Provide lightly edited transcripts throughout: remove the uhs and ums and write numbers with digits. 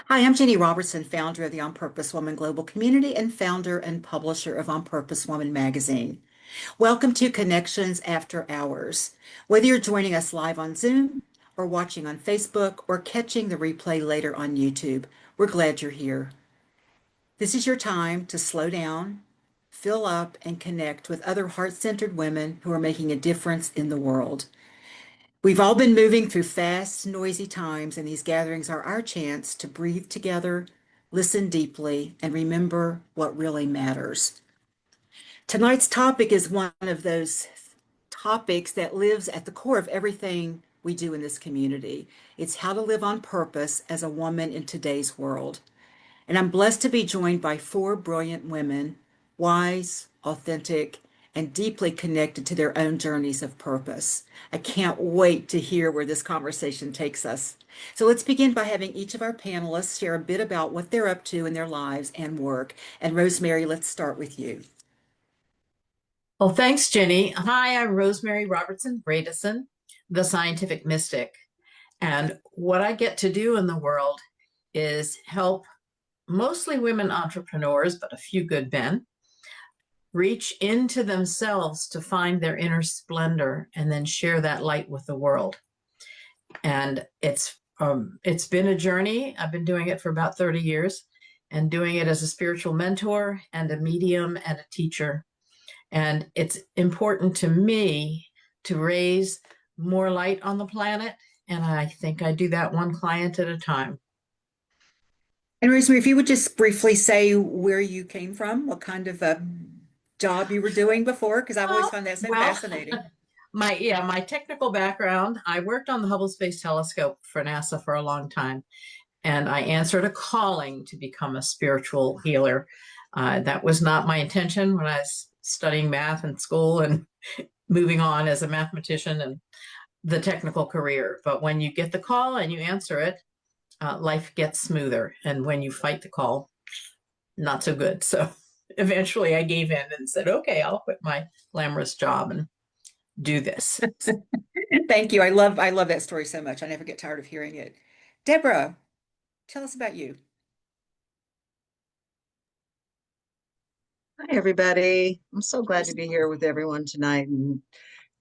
Hi, I'm Ginny Robertson, founder of the On Purpose Woman Global Community and founder and publisher of On Purpose Woman magazine. Welcome to Connections After Hours. Whether you're joining us live on Zoom or watching on Facebook or catching the replay later on YouTube, we're glad you're here. This is your time to slow down, fill up, and connect with other heart-centered women who are making a difference in the world. We've all been moving through fast, noisy times, and these gatherings are our chance to breathe together, listen deeply, and remember what really matters. Tonight's topic is one of those topics that lives at the core of everything we do in this community. It's how to live on purpose as a woman in today's world. And I'm blessed to be joined by four brilliant women, wise, authentic, and deeply connected to their own journeys of purpose. I can't wait to hear where this conversation takes us. So let's begin by having each of our panelists share a bit about what they're up to in their lives and work. And Rosemary, let's start with you. Well, thanks, Ginny. Hi, I'm Rosemary Robertson Bradison, the scientific mystic. And what I get to do in the world is help mostly women entrepreneurs, but a few good men, reach into themselves to find their inner splendor and then share that light with the world. And it's been a journey. I've been doing it for about 30 years and doing it as a spiritual mentor and a medium and a teacher. And it's important to me to raise more light on the planet. And I think I do that one client at a time. And Rosemary, if you would just briefly say where you came from, what kind of a job you were doing before, because I've always Oh, found that so well, fascinating. my technical background, I worked on the Hubble Space Telescope for NASA for a long time, and I answered a calling to become a spiritual healer. That was not my intention when I was studying math in school and moving on as a mathematician and the technical career. But when you get the call and you answer it, life gets smoother. And when you fight the call, not so good. So eventually I gave in and said, okay, I'll quit my glamorous job and do this. Thank you. I love that story so much. I never get tired of hearing it. Deborah, tell us about you. Hi, everybody. I'm so glad to be here with everyone tonight and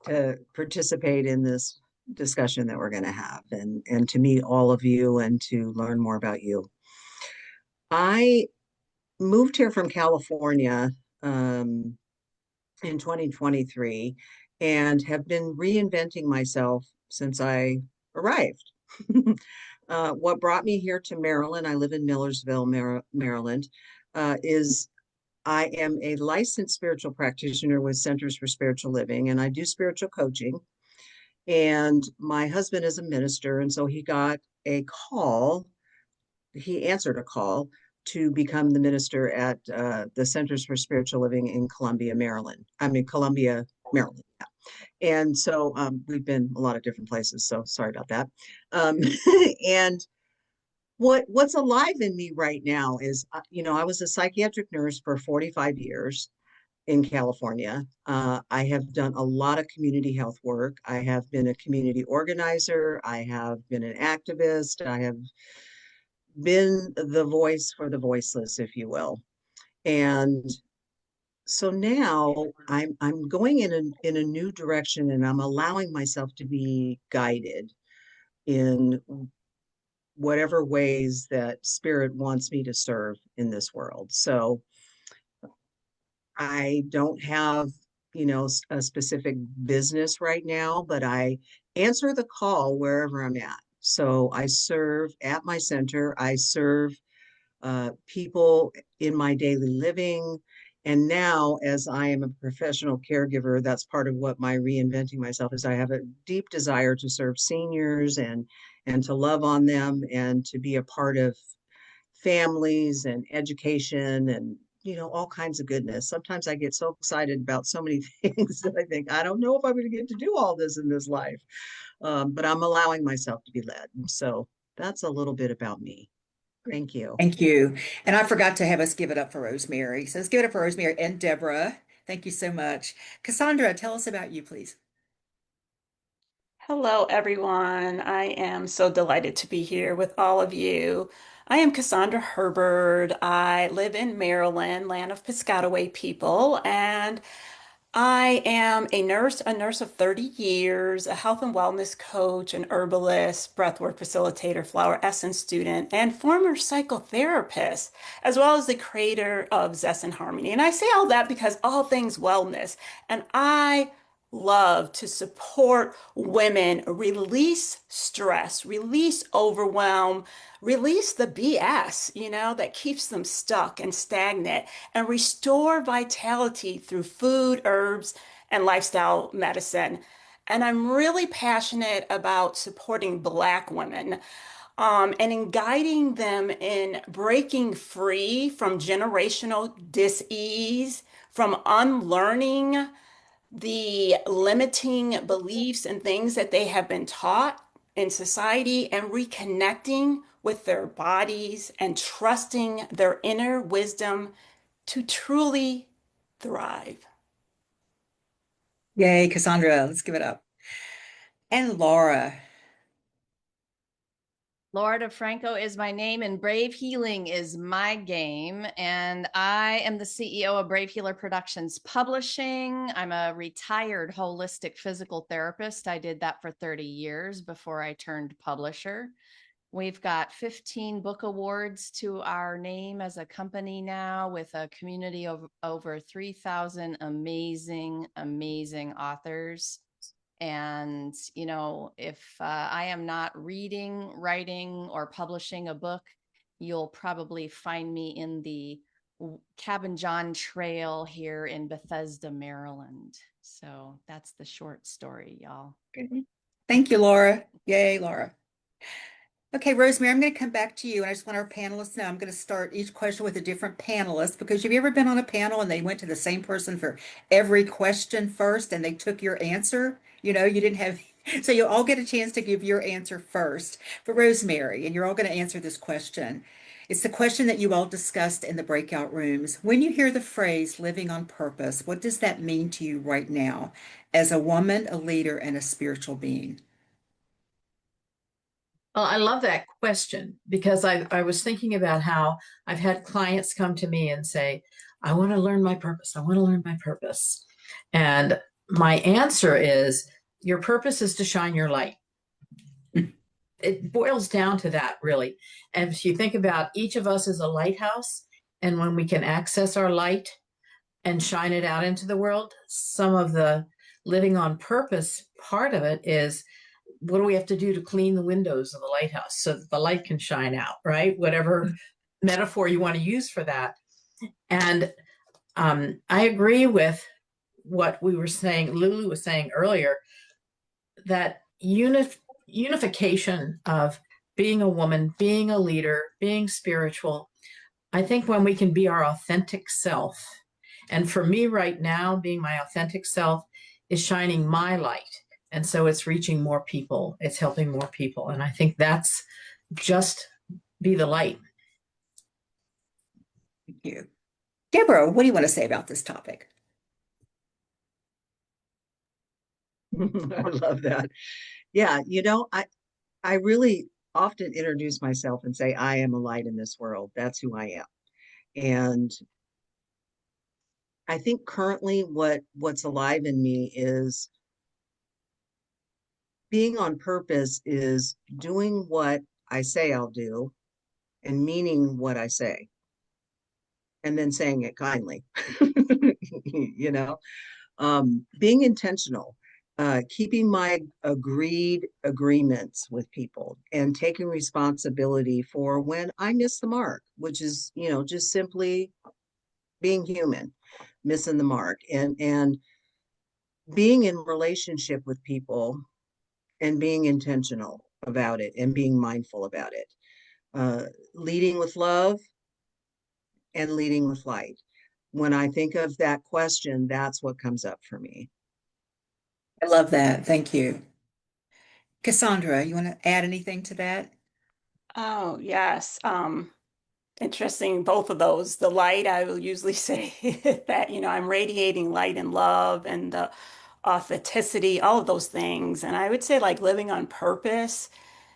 to participate in this discussion that we're going to have and to meet all of you and to learn more about you. I moved here from California in 2023 and have been reinventing myself since I arrived. What brought me here to Maryland, I live in Millersville, Maryland, is I am a licensed spiritual practitioner with Centers for Spiritual Living, and I do spiritual coaching. And my husband is a minister, and so he got a call. He answered a call to become the minister at the Centers for Spiritual Living in Columbia, Maryland. Columbia, Maryland. Yeah. And so we've been a lot of different places, so sorry about that. And what's alive in me right now is, I was a psychiatric nurse for 45 years in California. I have done a lot of community health work. I have been a community organizer. I have been an activist. I have been the voice for the voiceless, if you will. And so now I'm going in a new direction, and I'm allowing myself to be guided in whatever ways that spirit wants me to serve in this world. So I don't have, a specific business right now, but I answer the call wherever I'm at. So I serve at my center. I serve people in my daily living. And now, as I am a professional caregiver, that's part of what my reinventing myself is. I have a deep desire to serve seniors and to love on them and to be a part of families and education and all kinds of goodness. Sometimes I get so excited about so many things that I think I don't know if I'm going to get to do all this in this life, but I'm allowing myself to be led. So that's a little bit about me. Thank you. Thank you. And I forgot to have us give it up for Rosemary. So let's give it up for Rosemary and Deborah. Thank you so much. Cassandra, tell us about you, please. Hello, everyone. I am so delighted to be here with all of you. I am Cassandra Herbert. I live in Maryland, land of Piscataway people, and I am a nurse of 30 years, a health and wellness coach, an herbalist, breathwork facilitator, flower essence student, and former psychotherapist, as well as the creator of Zest and Harmony. And I say all that because all things wellness. And I love to support women release stress, release overwhelm, release the BS, that keeps them stuck and stagnant, and restore vitality through food, herbs, and lifestyle medicine. And I'm really passionate about supporting Black women, and in guiding them in breaking free from generational dis-ease, from unlearning the limiting beliefs and things that they have been taught in society, and reconnecting with their bodies and trusting their inner wisdom to truly thrive. Yay, Cassandra, let's give it up. And Laura. Laura DeFranco is my name, and Brave Healing is my game. And I am the CEO of Brave Healer Productions Publishing. I'm a retired holistic physical therapist. I did that for 30 years before I turned publisher. We've got 15 book awards to our name as a company now, with a community of over 3,000 amazing, amazing authors. And, if I am not reading, writing, or publishing a book, you'll probably find me in the Cabin John Trail here in Bethesda, Maryland. So that's the short story, y'all. Thank you, Laura. Yay, Laura. Okay, Rosemary, I'm going to come back to you. And I just want our panelists to know I'm going to start each question with a different panelist, because have you ever been on a panel and they went to the same person for every question first and they took your answer? You didn't have, so you all get a chance to give your answer first. For Rosemary, and you're all going to answer this question. It's the question that you all discussed in the breakout rooms. When you hear the phrase living on purpose, what does that mean to you right now as a woman, a leader, and a spiritual being? Well, I love that question because I was thinking about how I've had clients come to me and say, I want to learn my purpose. I want to learn my purpose. And my answer is, your purpose is to shine your light. It boils down to that, really. And if you think about each of us as a lighthouse, and when we can access our light and shine it out into the world, some of the living on purpose part of it is, what do we have to do to clean the windows of the lighthouse so that the light can shine out, right? Whatever metaphor you want to use for that. And I agree with what we were saying, Lulu was saying earlier, that unification of being a woman, being a leader, being spiritual. I think when we can be our authentic self, and for me right now, being my authentic self is shining my light. And so it's reaching more people, it's helping more people. And I think that's just be the light. Thank you. Deborah, what do you want to say about this topic? I love that. Yeah, I really often introduce myself and say, I am a light in this world. That's who I am. And I think currently what's alive in me is being on purpose, is doing what I say I'll do and meaning what I say, and then saying it kindly. you know, being intentional, keeping my agreed agreements with people, and taking responsibility for when I miss the mark, which is, just simply being human, missing the mark, and being in relationship with people and being intentional about it and being mindful about it. Leading with love and leading with light. When I think of that question, that's what comes up for me. I love that. Thank you. Cassandra, you want to add anything to that? Oh, yes. Interesting, both of those. The light, I will usually say that, I'm radiating light and love, and the authenticity, all of those things. And I would say like living on purpose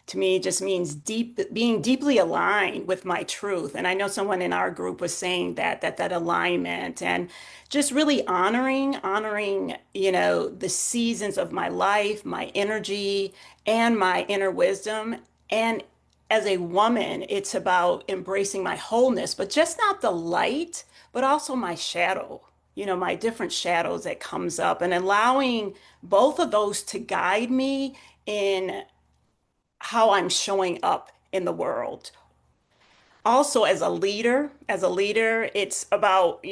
to me just means being deeply aligned with my truth. And I know someone in our group was saying that alignment and just really honoring, the seasons of my life, my energy, and my inner wisdom. And as a woman, it's about embracing my wholeness, but just not the light, but also my shadow, my different shadows that comes up and allowing both of those to guide me in how I'm showing up in the world. Also, as a leader, it's about,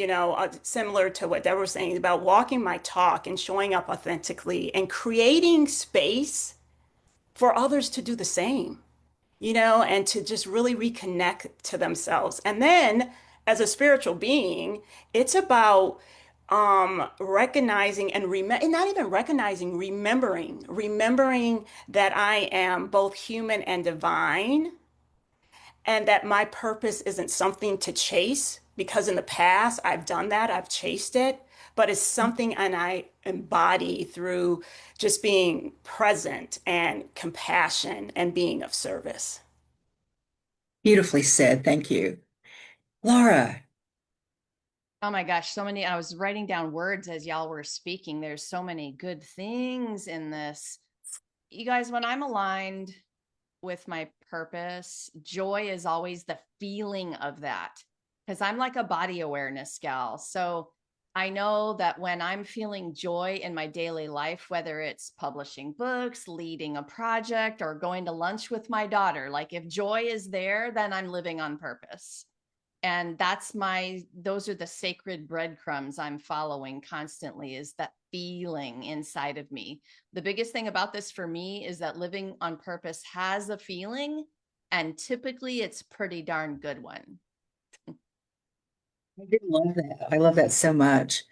similar to what Deborah was saying, about walking my talk and showing up authentically and creating space for others to do the same, and to just really reconnect to themselves. And then as a spiritual being, it's about recognizing and not even recognizing, remembering that I am both human and divine, and that my purpose isn't something to chase because in the past I've done that, I've chased it, but it's something and I embody through just being present and compassion and being of service. Beautifully said. Thank you. Laura, Oh my gosh, so many. I was writing down words as y'all were speaking. There's so many good things in this. You guys, when I'm aligned with my purpose, joy is always the feeling of that because I'm like a body awareness gal. So I know that when I'm feeling joy in my daily life, whether it's publishing books, leading a project, or going to lunch with my daughter, like if joy is there, then I'm living on purpose. And those are the sacred breadcrumbs I'm following constantly, is that feeling inside of me. The biggest thing about this for me is that living on purpose has a feeling, and typically it's a pretty darn good one. I did love that. I love that so much.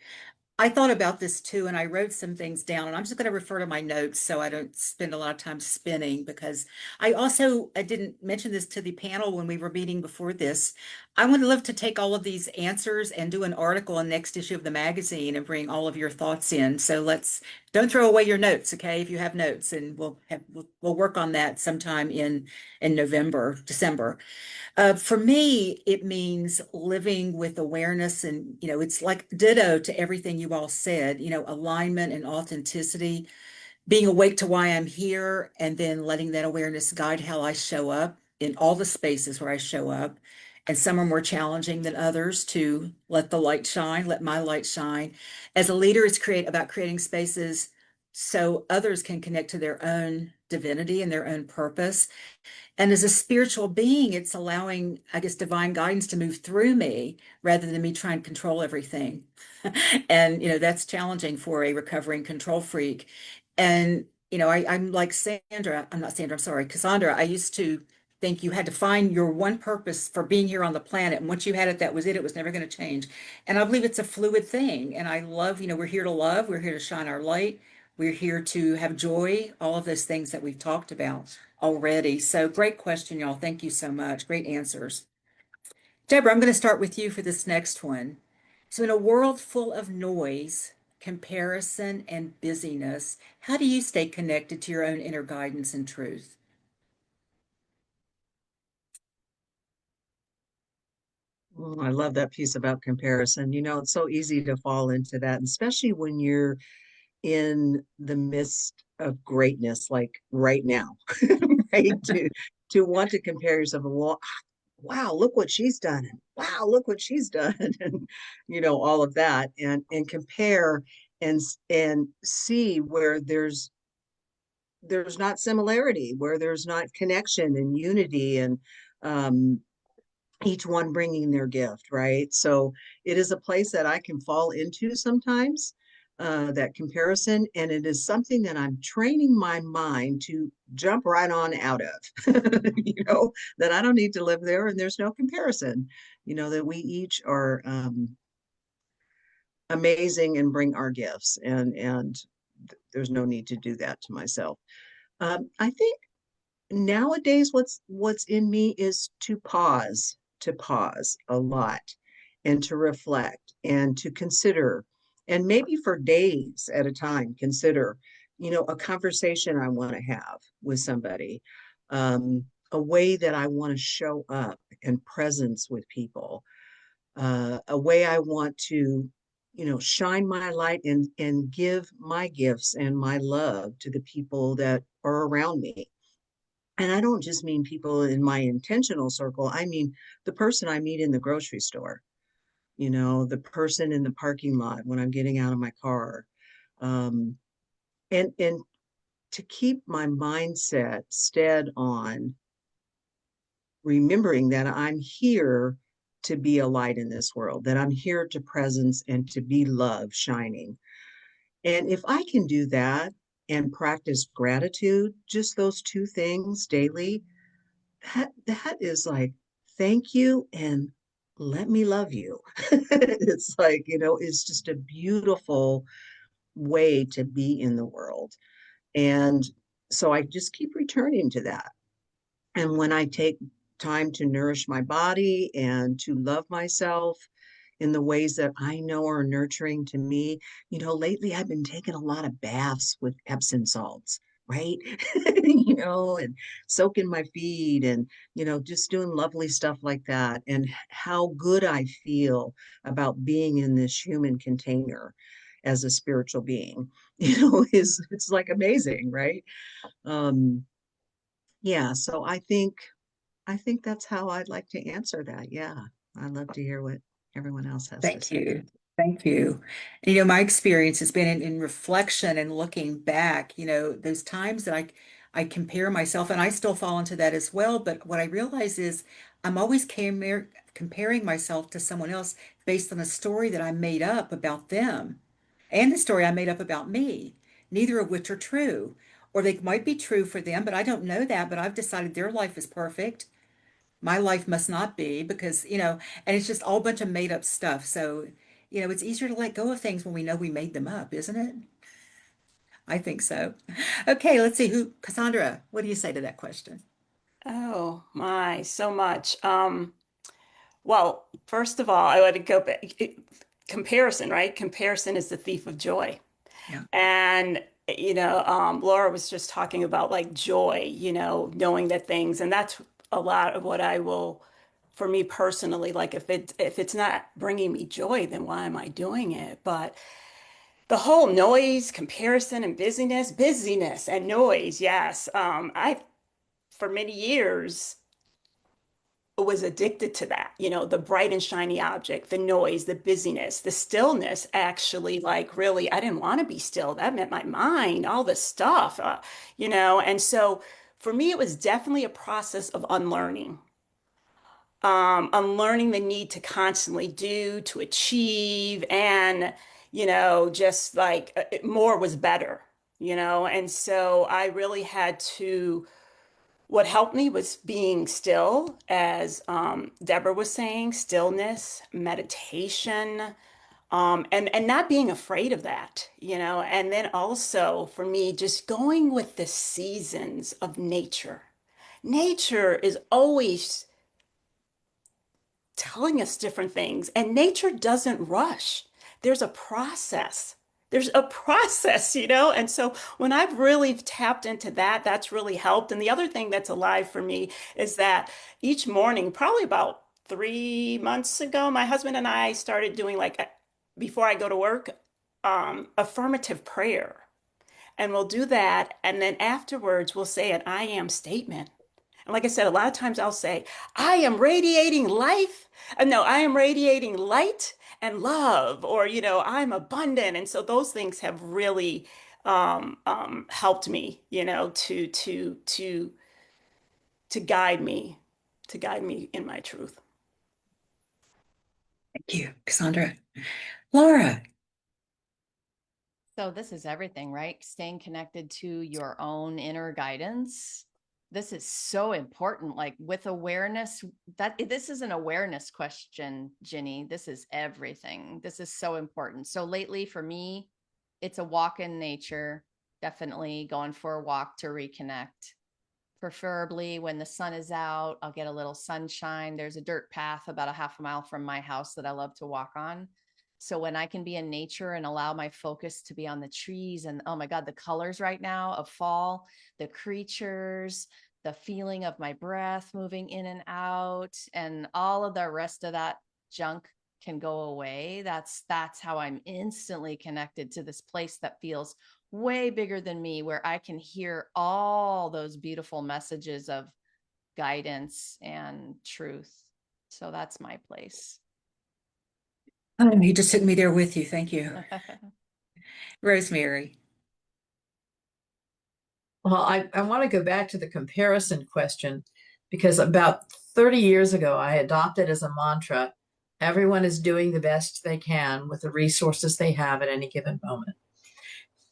I thought about this too, and I wrote some things down, and I'm just going to refer to my notes so I don't spend a lot of time spinning because I didn't mention this to the panel when we were meeting before this. I would love to take all of these answers and do an article in next issue of the magazine and bring all of your thoughts in. So don't throw away your notes, okay? If you have notes, and we'll work on that sometime in November, December. For me, it means living with awareness, and it's like ditto to everything you all said, alignment and authenticity, being awake to why I'm here, and then letting that awareness guide how I show up in all the spaces where I show up. And some are more challenging than others to let the light shine, let my light shine. As a leader, it's about creating spaces so others can connect to their own divinity and their own purpose. And as a spiritual being, it's allowing, I guess, divine guidance to move through me rather than me trying to control everything. And, that's challenging for a recovering control freak. And, I'm like Sandra, I'm not Sandra, I'm sorry, Cassandra. I used to think you had to find your one purpose for being here on the planet. And once you had it, that was it. It was never going to change. And I believe it's a fluid thing. And I love, we're here to love, we're here to shine our light, we're here to have joy, all of those things that we've talked about already. So great question, y'all. Thank you so much. Great answers. Deborah, I'm going to start with you for this next one. So in a world full of noise, comparison, and busyness, how do you stay connected to your own inner guidance and truth? Oh, I love that piece about comparison. It's so easy to fall into that, especially when you're in the midst of greatness, like right now, right? To want to compare yourself, well, wow, look what she's done, and wow, look what she's done, and all of that, and compare and see where there's not similarity, where there's not connection and unity, and um, each one bringing their gift, right? So it is a place that I can fall into sometimes, that comparison, and it is something that I'm training my mind to jump right on out of, that I don't need to live there, and there's no comparison, that we each are amazing and bring our gifts, and there's no need to do that to myself. I think nowadays what's in me is to pause a lot, and to reflect and to consider and maybe for days at a time, consider, a conversation I want to have with somebody, a way that I want to show up and presence with people, a way I want to, shine my light and give my gifts and my love to the people that are around me. And I don't just mean people in my intentional circle. I mean the person I meet in the grocery store, the person in the parking lot when I'm getting out of my car. Um, and to keep my mindset stead on remembering that I'm here to be a light in this world, that I'm here to presence and to be love shining. And if I can do that and practice gratitude, just those two things daily, that is like, thank you and let me love you. It's like, it's just a beautiful way to be in the world. And so I just keep returning to that. And when I take time to nourish my body and to love myself in the ways that I know are nurturing to me, lately I've been taking a lot of baths with Epsom salts, right? And soaking my feet and, just doing lovely stuff like that. And how good I feel about being in this human container as a spiritual being, is it's like amazing, right? Um, yeah, so I think that's how I'd like to answer that. Yeah. I'd love to hear what everyone else has to Thank say. you. Thank you. And, my experience has been in reflection and looking back, those times that I compare myself, and I still fall into that as well. But what I realize is I'm always comparing myself to someone else based on a story that I made up about them and the story I made up about me, neither of which are true. Or they might be true for them, but I don't know that. But I've decided their life is perfect. My life must not be because, and it's just all a bunch of made up stuff. So, it's easier to let go of things when we know we made them up, isn't it? I think so. Okay, let's see Cassandra, what do you say to that question? Oh my, so much. Well, first of all, I would go back. Comparison, right? Comparison is the thief of joy. Yeah. And, Laura was just talking about like joy, knowing that things, and that's a lot of what I will, for me personally, like if it's not bringing me joy, then why am I doing it? But the whole noise, comparison, and busyness and noise, yes. I for many years was addicted to that, the bright and shiny object, the noise, the busyness, the stillness. Actually, like really, I didn't want to be still. That meant my mind, all this stuff, and so for me, it was definitely a process of unlearning. Unlearning the need to constantly do, to achieve, and, just like more was better, and so I really had to, what helped me was being still, as Deborah was saying, stillness, meditation, and not being afraid of that, and then also for me, just going with the seasons of nature. Nature is always telling us different things, and nature doesn't rush. There's a process. There's a process, and so when I've really tapped into that, that's really helped. And the other thing that's alive for me is that each morning, probably about 3 months ago, my husband and I started doing like before I go to work, affirmative prayer. And we'll do that. And then afterwards, we'll say an I am statement. And like I said, a lot of times I'll say, I am radiating life. No, I am radiating light and love, or, I'm abundant. And so those things have really helped me, to guide me, to guide me in my truth. Thank you, Cassandra. Laura. So this is everything, right? Staying connected to your own inner guidance. This is so important. Like with awareness, that this is an awareness question, Ginny. This is everything. This is so important. So lately for me, it's a walk in nature. Definitely going for a walk to reconnect. Preferably when the sun is out, I'll get a little sunshine. There's a dirt path about a half a mile from my house that I love to walk on. So when I can be in nature and allow my focus to be on the trees and, oh my God, the colors right now of fall, the creatures, the feeling of my breath moving in and out, and all of the rest of that junk can go away. That's how I'm instantly connected to this place that feels way bigger than me, where I can hear all those beautiful messages of guidance and truth. So that's my place. Oh, you just took me there with you. Thank you. Rosemary. Well, I want to go back to the comparison question, because about 30 years ago, I adopted as a mantra, everyone is doing the best they can with the resources they have at any given moment.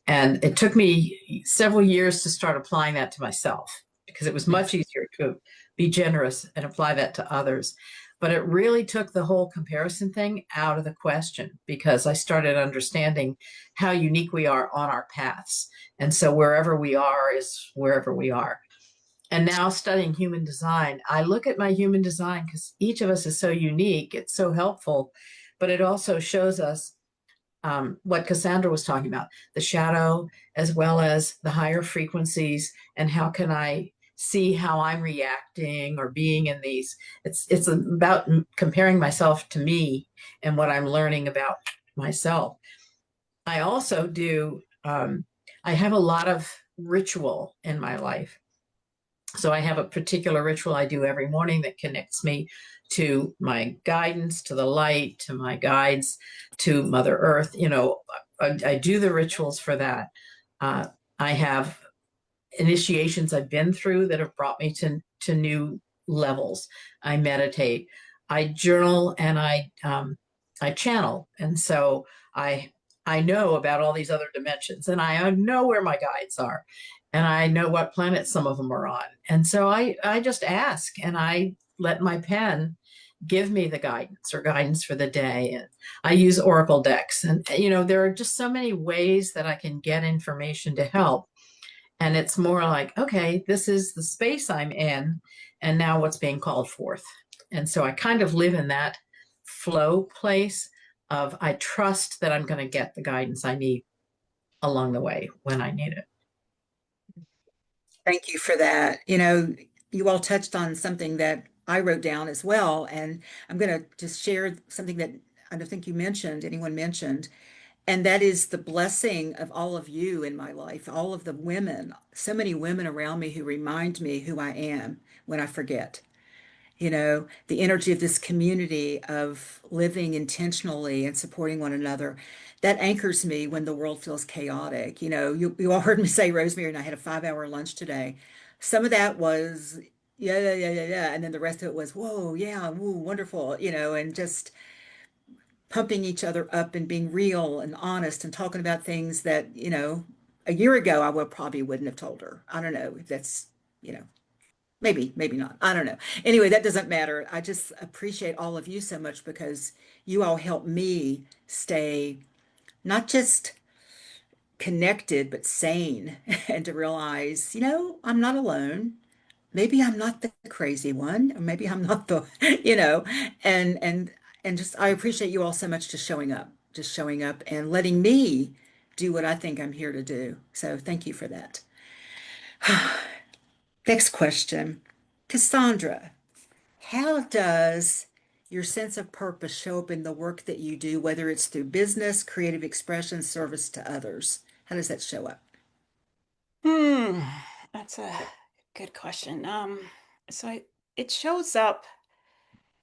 And it took me several years to start applying that to myself, because it was much easier to be generous and apply that to others. But it really took the whole comparison thing out of the question, because I started understanding how unique we are on our paths. And so wherever we are is wherever we are. And now studying human design, I look at my human design because each of us is so unique. It's so helpful, but it also shows us what Cassandra was talking about, the shadow as well as the higher frequencies, and how can I see how I'm reacting or being in these. It's about comparing myself to me and what I'm learning about myself. I also do, I have a lot of ritual in my life. So I have a particular ritual I do every morning that connects me to my guidance, to the light, to my guides, to Mother Earth. You know, I do the rituals for that. I have initiations I've been through that have brought me to new levels. I meditate, I journal, and I channel, and so I know about all these other dimensions, and I know where my guides are, and I know what planets some of them are on, and so I just ask, and I let my pen give me the guidance or guidance for the day. And I use oracle decks, and you know, there are just so many ways that I can get information to help. And it's more like, okay, this is the space I'm in, and now what's being called forth. And so I kind of live in that flow place of I trust that I'm going to get the guidance I need along the way when I need it. Thank you for that. You know, you all touched on something that I wrote down as well, and I'm going to just share something that I don't think anyone mentioned, and that is the blessing of all of you in my life, all of the women, so many women around me who remind me who I am when I forget. You know, the energy of this community of living intentionally and supporting one another, that anchors me when the world feels chaotic. You know, you all heard me say, Rosemary and I had a 5 hour lunch today. Some of that was, yeah, yeah, yeah, yeah, yeah. And then the rest of it was, whoa, yeah, woo, wonderful, you know, and just pumping each other up and being real and honest and talking about things that, you know, a year ago I would probably wouldn't have told her. I don't know if that's, you know, maybe, maybe not. I don't know. Anyway, that doesn't matter. I just appreciate all of you so much because you all help me stay not just connected, but sane and to realize, you know, I'm not alone. Maybe I'm not the crazy one, or maybe I'm not the, you know, and and and just I appreciate you all so much just showing up and letting me do what I think I'm here to do. So thank you for that. Next question. Cassandra, how does your sense of purpose show up in the work that you do, whether it's through business, creative expression, service to others? How does that show up? Hmm, that's a good question. It shows up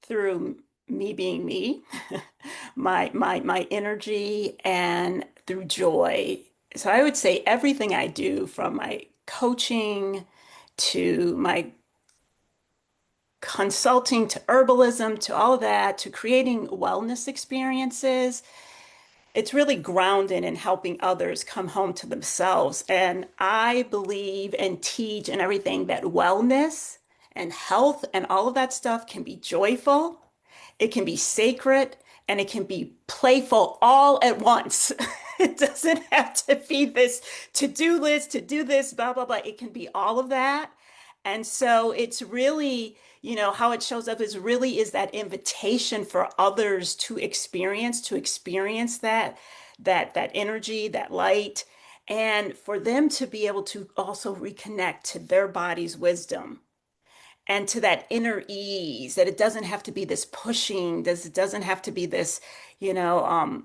through me being me, my energy, and through joy. So I would say everything I do, from my coaching to my consulting to herbalism to all of that to creating wellness experiences, it's really grounded in helping others come home to themselves. And I believe and teach and everything that wellness and health and all of that stuff can be joyful, it can be sacred, and it can be playful all at once. It doesn't have to be this to-do list to do this, blah, blah, blah. It can be all of that. And so it's really, how it shows up is that invitation for others to experience that energy, that light, and for them to be able to also reconnect to their body's wisdom and to that inner ease, that it doesn't have to be this pushing, it doesn't have to be this, you know,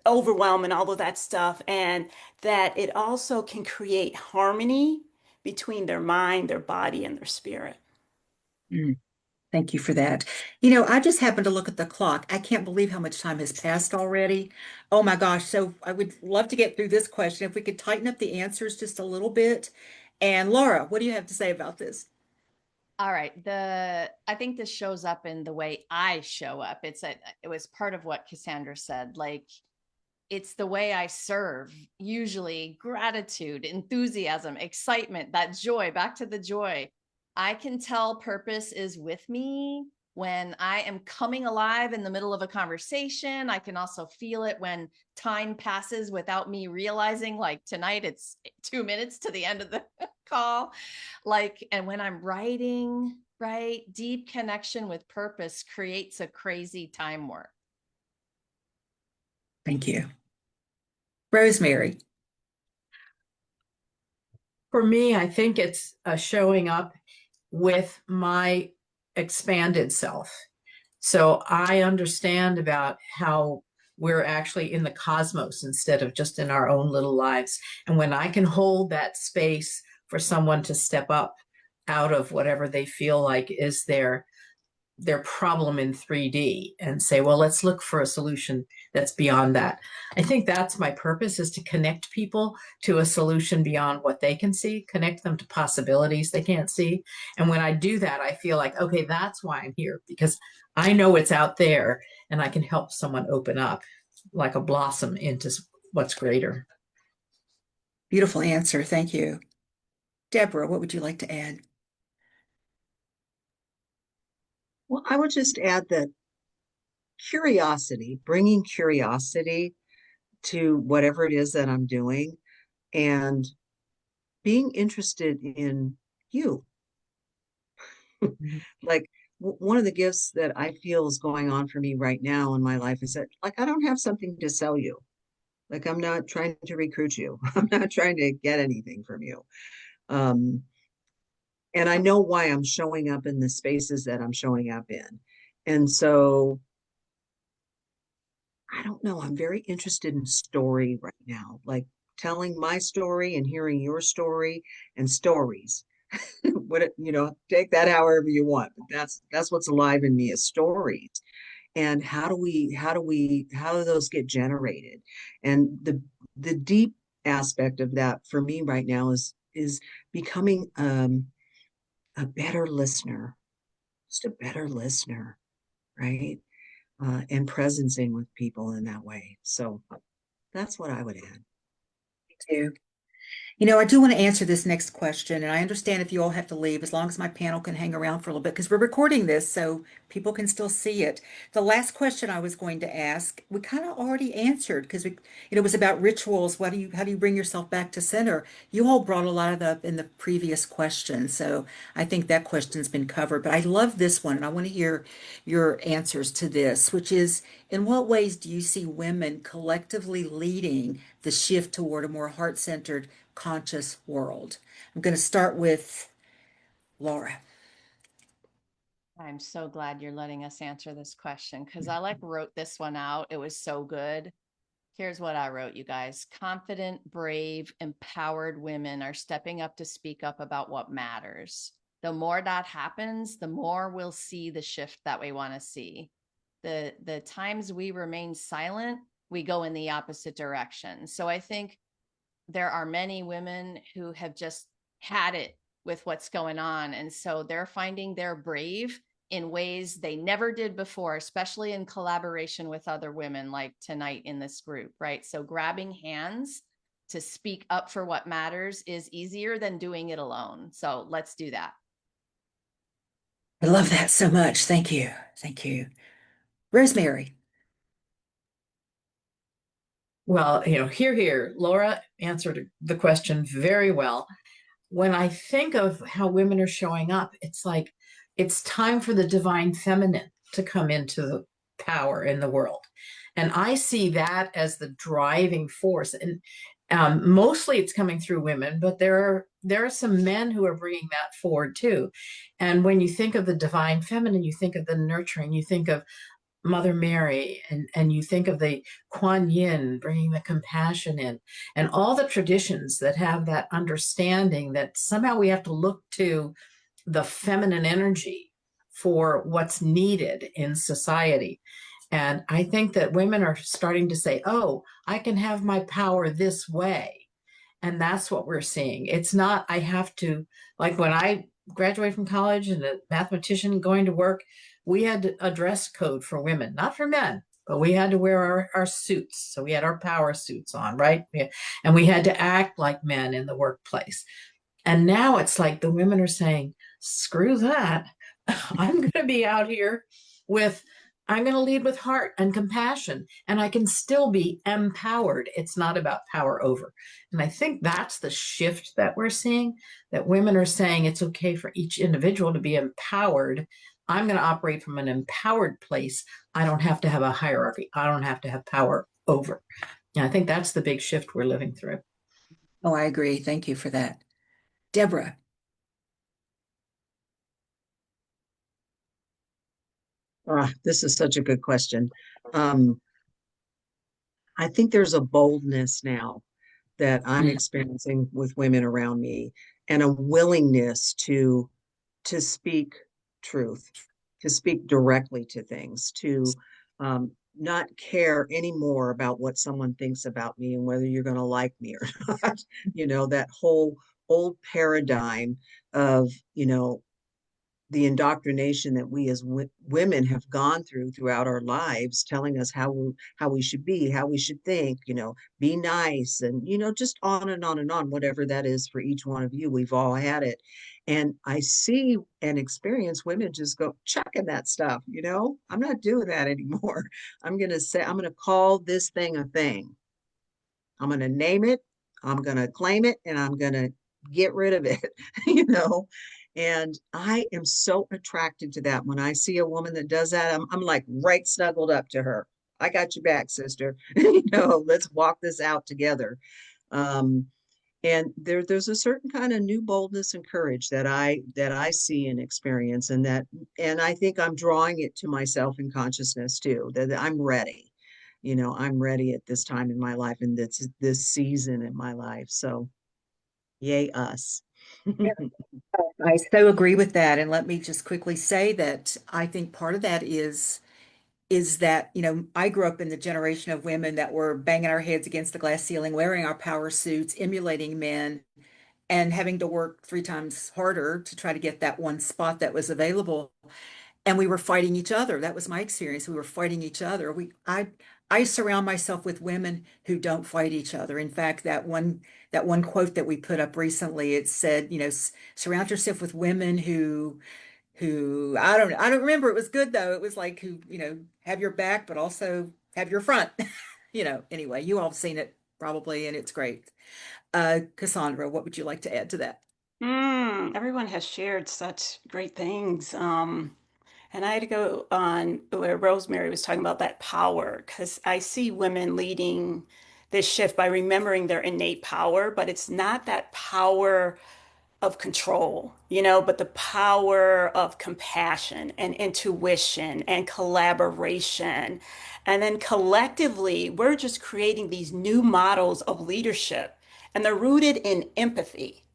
overwhelm and all of that stuff. And that it also can create harmony between their mind, their body, and their spirit. Mm, thank you for that. I just happened to look at the clock. I can't believe how much time has passed already. Oh my gosh. So I would love to get through this question. If we could tighten up the answers just a little bit. And Laura, what do you have to say about this? All right. I think this shows up in the way I show up. It was part of what Cassandra said. Like, it's the way I serve, usually gratitude, enthusiasm, excitement, that joy, back to the joy. I can tell purpose is with me when I am coming alive in the middle of a conversation. I can also feel it when time passes without me realizing, like tonight, it's 2 minutes to the end of the call. And when I'm writing, right, deep connection with purpose creates a crazy time warp. Thank you. Rosemary. For me, I think it's showing up with my expanded self. So I understand about how we're actually in the cosmos instead of just in our own little lives. And when I can hold that space for someone to step up out of whatever they feel like is their problem in 3D and say, well, let's look for a solution that's beyond that. I think that's my purpose, is to connect people to a solution beyond what they can see, connect them to possibilities they can't see. And when I do that, I feel like, okay, that's why I'm here, because I know it's out there and I can help someone open up like a blossom into what's greater. Beautiful answer. Thank you. Deborah, what would you like to add? Well, I would just add that bringing curiosity to whatever it is that I'm doing, and being interested in you. Like, one of the gifts that I feel is going on for me right now in my life is that, like, I don't have something to sell you. Like, I'm not trying to recruit you. I'm not trying to get anything from you. Um, and I know why I'm showing up in the spaces that I'm showing up in. And so I don't know, I'm very interested in story right now, like telling my story and hearing your story and stories. Take that however you want, but that's what's alive in me, is stories. And how do those get generated? And the deep aspect of that for me right now is becoming a better listener, just a better listener, right? And presencing with people in that way. So that's what I would add. Me too. I do want to answer this next question, and I understand if you all have to leave, as long as my panel can hang around for a little bit, because we're recording this so people can still see it. The last question I was going to ask, we kind of already answered, because it was about rituals. How do you bring yourself back to center? You all brought a lot of that up in the previous question, so I think that question's been covered. But I love this one, and I want to hear your answers to this, which is, in what ways do you see women collectively leading the shift toward a more heart-centered, conscious world? I'm going to start with Laura. I'm so glad you're letting us answer this question, because I wrote this one out. It was so good. Here's what I wrote, you guys. Confident, brave, empowered women are stepping up to speak up about what matters. The more that happens, the more we'll see the shift that we want to see. The times we remain silent, we go in the opposite direction. So I think there are many women who have just had it with what's going on. And so they're finding they're brave in ways they never did before, especially in collaboration with other women, like tonight in this group, right? So grabbing hands to speak up for what matters is easier than doing it alone. So let's do that. I love that so much. Thank you. Thank you. Rosemary. Well, here, Laura answered the question very well. When I think of how women are showing up, it's like it's time for the divine feminine to come into the power in the world. And I see that as the driving force. And mostly it's coming through women, but there are some men who are bringing that forward too. And when you think of the divine feminine, you think of the nurturing, you think of Mother Mary, and you think of the Kuan Yin bringing the compassion in, and all the traditions that have that understanding that somehow we have to look to the feminine energy for what's needed in society. And I think that women are starting to say, oh, I can have my power this way. And that's what we're seeing. It's not, I have to, like when I graduated from college and a mathematician going to work, we had a dress code for women, not for men, but we had to wear our suits. So we had our power suits on, right? And we had to act like men in the workplace. And now it's like the women are saying, screw that. I'm going to be out here with, I'm going to lead with heart and compassion, and I can still be empowered. It's not about power over. And I think that's the shift that we're seeing, that women are saying it's okay for each individual to be empowered. I'm going to operate from an empowered place. I don't have to have a hierarchy. I don't have to have power over. And I think that's the big shift we're living through. Oh, I agree. Thank you for that. Deborah. This is such a good question. I think there's a boldness now that I'm experiencing with women around me, and a willingness to speak truth, to speak directly to things, to not care anymore about what someone thinks about me and whether you're going to like me or not. That whole old paradigm of, the indoctrination that we as women have gone throughout our lives, telling us how we should be, how we should think, be nice, and just on and on and on, whatever that is for each one of you. We've all had it, and I see and experience women just go chucking that stuff. I'm not doing that anymore. I'm going to call this thing a thing. I'm going to name it, I'm going to claim it, and I'm going to get rid of it, And I am so attracted to that. When I see a woman that does that, I'm like right snuggled up to her. I got your back, sister. Let's walk this out together. And there's a certain kind of new boldness and courage that I see and experience, and I think I'm drawing it to myself in consciousness too, that I'm ready. I'm ready at this time in my life, and this season in my life. So yay us. I so agree with that. And let me just quickly say that I think part of that is that, I grew up in the generation of women that were banging our heads against the glass ceiling, wearing our power suits, emulating men, and having to work 3 times harder to try to get that one spot that was available. And we were fighting each other. That was my experience. We were fighting each other. I surround myself with women who don't fight each other. In fact, that one quote that we put up recently, it said, surround yourself with women who I don't remember. It was good though. It was like who, have your back, but also have your front. Anyway, you all have seen it probably, and it's great. Cassandra, what would you like to add to that? Everyone has shared such great things. And I had to go on where Rosemary was talking about that power, because I see women leading this shift by remembering their innate power, but it's not that power of control, but the power of compassion and intuition and collaboration. And then collectively, we're just creating these new models of leadership, and they're rooted in empathy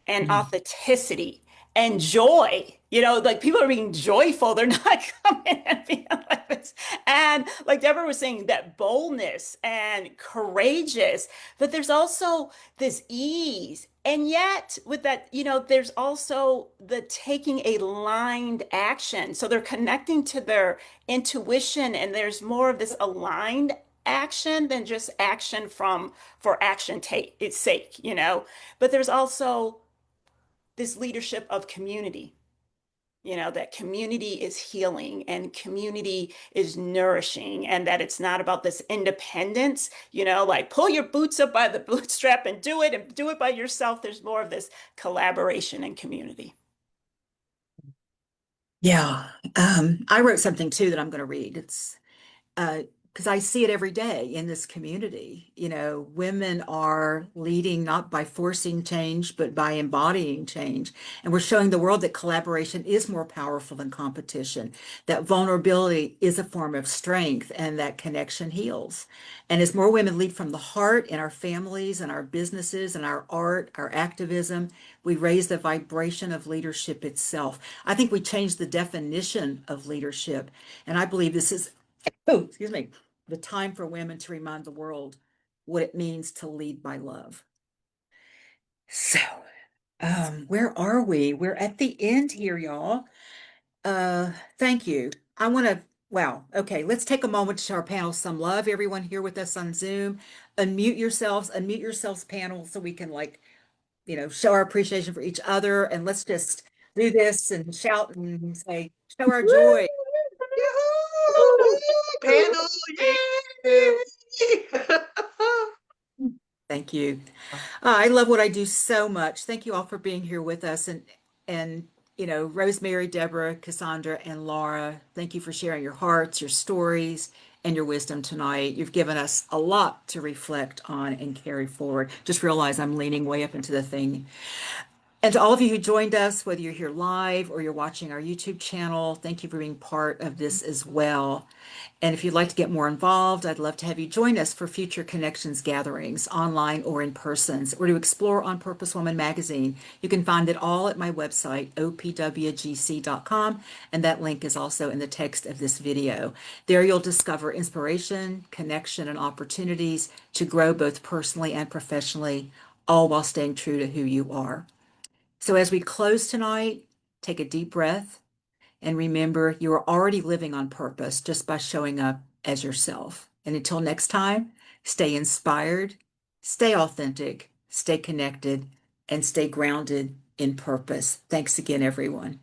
and Mm. authenticity and joy. Like people are being joyful. They're not coming and being like this. And like Deborah was saying, that boldness and courageous, but there's also this ease. And yet, with that, there's also the taking a aligned action. So they're connecting to their intuition, and there's more of this aligned action than just action for action take its sake, But there's also this leadership of community, that community is healing and community is nourishing, and that it's not about this independence, like pull your boots up by the bootstrap and do it by yourself. There's more of this collaboration and community. Yeah. I wrote something too that I'm going to read. It's because I see it every day in this community. You know, women are leading not by forcing change, but by embodying change. And we're showing the world that collaboration is more powerful than competition, that vulnerability is a form of strength, and that connection heals. And as more women lead from the heart in our families and our businesses and our art, our activism, we raise the vibration of leadership itself. I think we change the definition of leadership. And I believe this is, oh, excuse me, the time for women to remind the world what it means to lead by love. So, where are we? We're at the end here, y'all. Thank you. I want to, wow. Okay, let's take a moment to show our panel some love. Everyone here with us on Zoom, unmute yourselves, panel, so we can show our appreciation for each other. And let's just do this and shout and say, show our joy. Yahoo! Panel! Yay! Thank you. I love what I do so much. Thank you all for being here with us. And Rosemary, Deborah, Cassandra, and Laura, thank you for sharing your hearts, your stories, and your wisdom tonight. You've given us a lot to reflect on and carry forward. Just realize I'm leaning way up into the thing. And to all of you who joined us, whether you're here live or you're watching our YouTube channel, thank you for being part of this as well. And if you'd like to get more involved, I'd love to have you join us for future Connections gatherings, online or in persons, or to explore On Purpose Woman magazine. You can find it all at my website, opwgc.com, and that link is also in the text of this video. There you'll discover inspiration, connection, and opportunities to grow both personally and professionally, all while staying true to who you are. So as we close tonight, take a deep breath and remember you are already living on purpose just by showing up as yourself. And until next time, stay inspired, stay authentic, stay connected, and stay grounded in purpose. Thanks again, everyone.